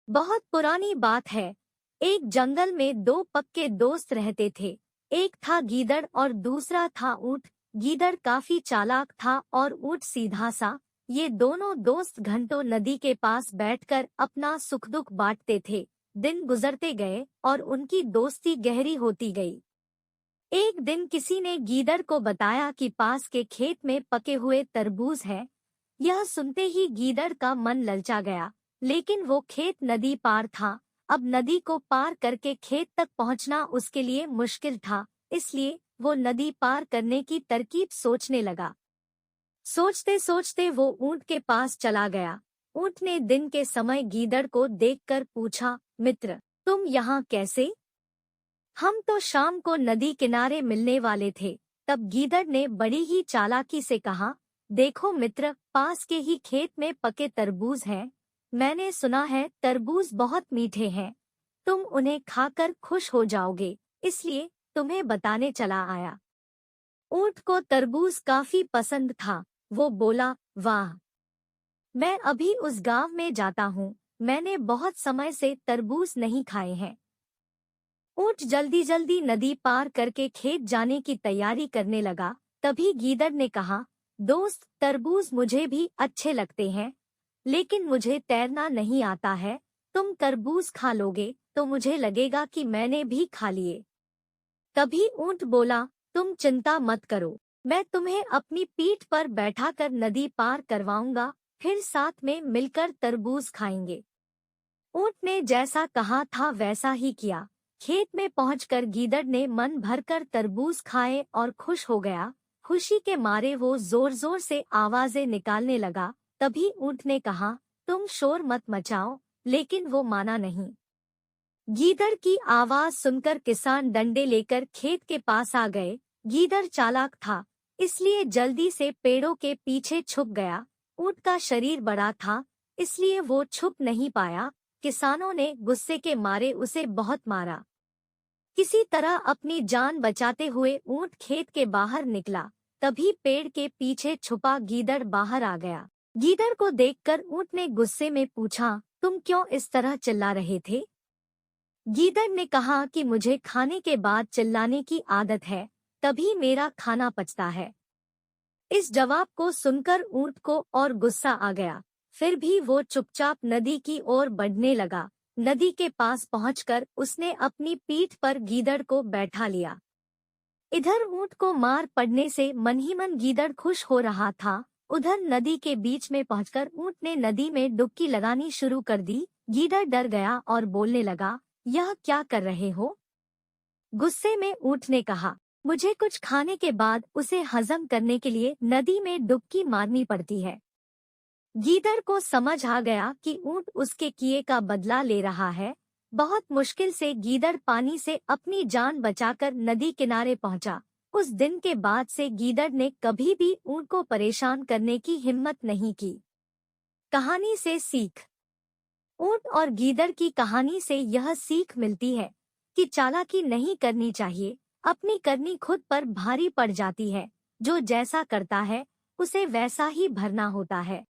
बहुत पुरानी बात है। एक जंगल में दो पक्के दोस्त रहते थे। एक था गीदड़ और दूसरा था ऊंट। गीदड़ काफी चालाक था और ऊंट सीधा सा। ये दोनों दोस्त घंटों नदी के पास बैठकर अपना सुख दुख बांटते थे। दिन गुजरते गए और उनकी दोस्ती गहरी होती गई। एक दिन किसी ने गीदड़ को बताया कि पास के खेत में पके हुए तरबूज हैं। यह सुनते ही गीदड़ का मन ललचा गया, लेकिन वो खेत नदी पार था। अब नदी को पार करके खेत तक पहुंचना उसके लिए मुश्किल था, इसलिए वो नदी पार करने की तरकीब सोचने लगा। सोचते सोचते वो ऊंट के पास चला गया। ऊंट ने दिन के समय गीदड़ को देखकर पूछा, मित्र, तुम यहाँ कैसे? हम तो शाम को नदी किनारे मिलने वाले थे। तब गीदड़ ने बड़ी ही चालाकी से कहा, देखो मित्र, पास के ही खेत में पके तरबूज हैं। मैंने सुना है तरबूज बहुत मीठे हैं। तुम उन्हें खाकर खुश हो जाओगे, इसलिए तुम्हें बताने चला आया। ऊंट को तरबूज काफी पसंद था। वो बोला, वाह, मैं अभी उस गांव में जाता हूँ। मैंने बहुत समय से तरबूज नहीं खाए हैं। ऊंट जल्दी जल्दी नदी पार करके खेत जाने की तैयारी करने लगा। तभी गीदड़ ने कहा, दोस्त, तरबूज मुझे भी अच्छे लगते हैं, लेकिन मुझे तैरना नहीं आता है। तुम तरबूज खा लोगे तो मुझे लगेगा कि मैंने भी खा लिए। तभी ऊंट बोला, तुम चिंता मत करो, मैं तुम्हें अपनी पीठ पर बैठाकर नदी पार करवाऊंगा, फिर साथ में मिलकर तरबूज खाएंगे। ऊंट ने जैसा कहा था वैसा ही किया। खेत में पहुंचकर गीदड़ ने मन भरकर तरबूज खाए और खुश हो गया। खुशी के मारे वो जोर जोर से आवाजें निकालने लगा। तभी ऊंट ने कहा, तुम शोर मत मचाओ, लेकिन वो माना नहीं। गीदड़ की आवाज सुनकर किसान डंडे लेकर खेत के पास आ गए। गीदड़ चालाक था, इसलिए जल्दी से पेड़ों के पीछे छुप गया। ऊंट का शरीर बड़ा था, इसलिए वो छुप नहीं पाया। किसानों ने गुस्से के मारे उसे बहुत मारा। किसी तरह अपनी जान बचाते हुए ऊंट खेत के बाहर निकला। तभी पेड़ के पीछे छुपा गीदड़ बाहर आ गया। गीदड़ को देखकर ऊंट ने गुस्से में पूछा, तुम क्यों इस तरह चिल्ला रहे थे? गीदड़ ने कहा कि मुझे खाने के बाद चिल्लाने की आदत है, तभी मेरा खाना पचता है। इस जवाब को सुनकर ऊंट को और गुस्सा आ गया। फिर भी वो चुपचाप नदी की ओर बढ़ने लगा। नदी के पास पहुंचकर उसने अपनी पीठ पर गीदड़ को बैठा लिया। इधर ऊंट को मार पड़ने से मन ही मन गीदड़ खुश हो रहा था। उधर नदी के बीच में पहुंचकर ऊंट ने नदी में डुबकी लगानी शुरू कर दी। गीदड़ डर गया और बोलने लगा, यह क्या कर रहे हो? गुस्से में ऊंट ने कहा, मुझे कुछ खाने के बाद उसे हजम करने के लिए नदी में डुबकी मारनी पड़ती है। गीदड़ को समझ आ गया कि ऊंट उसके किए का बदला ले रहा है। बहुत मुश्किल से गीदड़ पानी से अपनी जान बचाकर नदी किनारे पहुंचा। उस दिन के बाद से गीदड़ ने कभी भी ऊंट को परेशान करने की हिम्मत नहीं की। कहानी से सीख। ऊंट और गीदड़ की कहानी से यह सीख मिलती है कि चालाकी नहीं करनी चाहिए। अपनी करनी खुद पर भारी पड़ जाती है। जो जैसा करता है उसे वैसा ही भरना होता है।